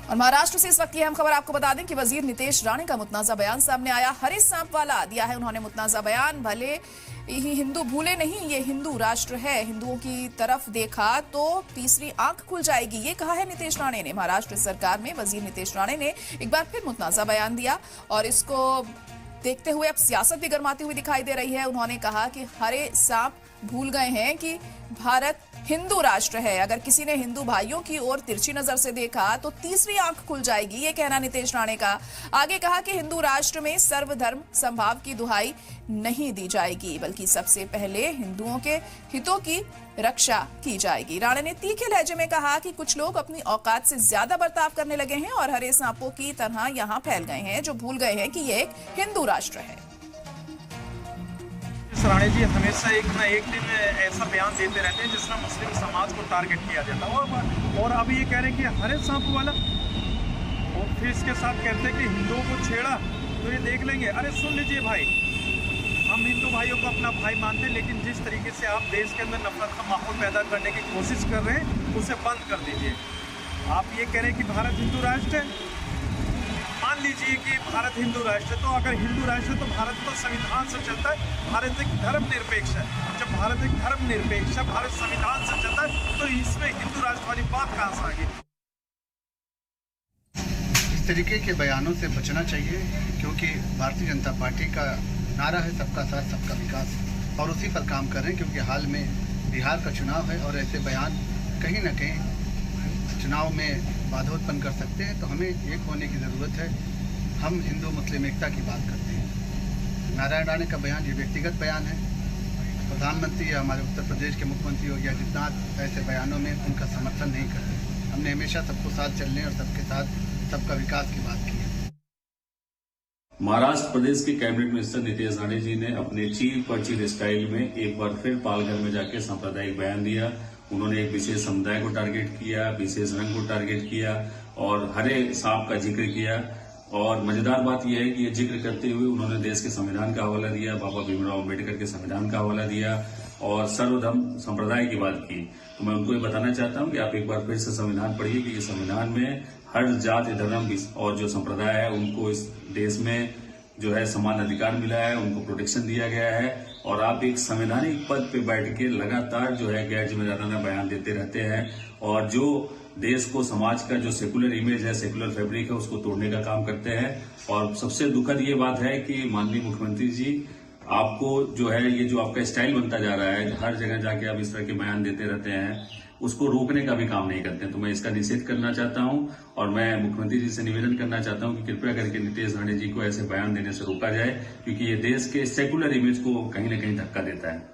और महाराष्ट्र से इस वक्त की अहम खबर आपको बता दें कि वजीर नितेश राणे का मुतनाजा बयान सामने आया। हरे सांप वाला दिया है उन्होंने मुतनाजा बयान। भले ही हिंदू भूले नहीं, ये हिंदू राष्ट्र है, हिंदुओं की तरफ देखा तो तीसरी आंख खुल जाएगी, ये कहा है नितेश राणे ने। महाराष्ट्र सरकार में वजीर नितेश राणे ने एक बार फिर मुतनाजा बयान दिया और इसको देखते हुए अब सियासत भी गर्माती हुई दिखाई दे रही है। उन्होंने कहा कि हरे सांप भूल गए हैं कि भारत हिंदू राष्ट्र है, अगर किसी ने हिंदू भाइयों की ओर तिरछी नजर से देखा तो तीसरी आंख खुल जाएगी, ये कहना नितेश राणे का। आगे कहा कि हिंदू राष्ट्र में सर्वधर्म समभाव की दुहाई नहीं दी जाएगी, बल्कि सबसे पहले हिंदुओं के हितों की रक्षा की जाएगी। राणे ने तीखे लहजे में कहा कि कुछ लोग अपनी औकात से ज्यादा बर्ताव करने लगे हैं और हरे सांपों की तरह यहां फैल गए हैं, जो भूल गए हैं कि ये एक हिंदू राष्ट्र है। राणे जी हमेशा एक ना एक दिन ऐसा बयान देते रहते हैं जिसमें मुस्लिम समाज को टारगेट किया जाता है और अब ये कह रहे हैं कि हरे सांप वाला, और फिर इसके साथ कहते हैं कि हिंदुओं को छेड़ा तो ये देख लेंगे। अरे सुन लीजिए भाई, हम हिंदू भाइयों को अपना भाई मानते हैं, लेकिन जिस तरीके से आप देश के अंदर नफरत का माहौल पैदा करने की कोशिश कर रहे हैं उसे बंद कर दीजिए। आप ये कह रहे हैं कि भारत हिंदू राष्ट्र है, मान लीजिए कि भारत हिंदू राष्ट्र है, तो अगर हिंदू राष्ट्र है तो भारत तो संविधान से चलता है, भारत एक धर्मनिरपेक्ष है। जब भारत एक धर्मनिरपेक्ष है, भारत संविधान से चलता है, तो इसमें हिंदू राष्ट्र वाली बात कहाँ से आ गई? इस तरीके के बयानों से बचना चाहिए, क्योंकि भारतीय जनता पार्टी का नारा है सबका साथ सबका विकास, और उसी पर काम कर रहे हैं। क्योंकि हाल में बिहार का चुनाव है और ऐसे बयान कहीं ना कहीं चुनाव में बाधा उत्पन्न कर सकते हैं, तो हमें एक होने की ज़रूरत है। हम हिंदू मुस्लिम एकता की बात करते हैं। नारायण राणे का बयान ये व्यक्तिगत बयान है। प्रधानमंत्री या हमारे उत्तर प्रदेश के मुख्यमंत्री योगी आदित्यनाथ ऐसे बयानों में उनका समर्थन नहीं करते। हमने हमेशा सबको साथ चलने और सबके साथ सबका विकास की बात की है। महाराष्ट्र प्रदेश के कैबिनेट मिनिस्टर नितेश राणे जी ने अपने चीर पर चीर स्टाइल में एक बार फिर पालघर में जाकर सांप्रदायिक बयान दिया। उन्होंने एक विशेष समुदाय को टारगेट किया, विशेष रंग को टारगेट किया और हरे सांप का जिक्र किया। और मजेदार बात यह है कि ये जिक्र करते हुए उन्होंने देश के संविधान का हवाला दिया, बाबा भीमराव अम्बेडकर के संविधान का हवाला दिया और सर्वधर्म संप्रदाय की बात की। तो मैं उनको ये बताना चाहता हूं कि आप एक बार फिर से संविधान पढ़िए कि इस संविधान में हर जाति धर्म और जो संप्रदाय है उनको इस देश में जो है समान अधिकार मिला है, उनको प्रोटेक्शन दिया गया है। और आप एक संवैधानिक पद पे बैठ के लगातार जो है गैर जिम्मेदाराना बयान देते रहते हैं और जो देश को, समाज का जो सेकुलर इमेज है, सेकुलर फैब्रिक है, उसको तोड़ने का काम करते हैं। और सबसे दुखद ये बात है कि माननीय मुख्यमंत्री जी, आपको जो है ये जो आपका स्टाइल बनता जा रहा है, हर जगह जाके आप इस तरह के बयान देते रहते हैं, उसको रोकने का भी काम नहीं करते हैं। तो मैं इसका निषेध करना चाहता हूं और मैं मुख्यमंत्री जी से निवेदन करना चाहता हूं कि कृपया करके नितेश राणे जी को ऐसे बयान देने से रोका जाए, क्योंकि ये देश के सेकुलर इमेज को कहीं ना कहीं धक्का देता है।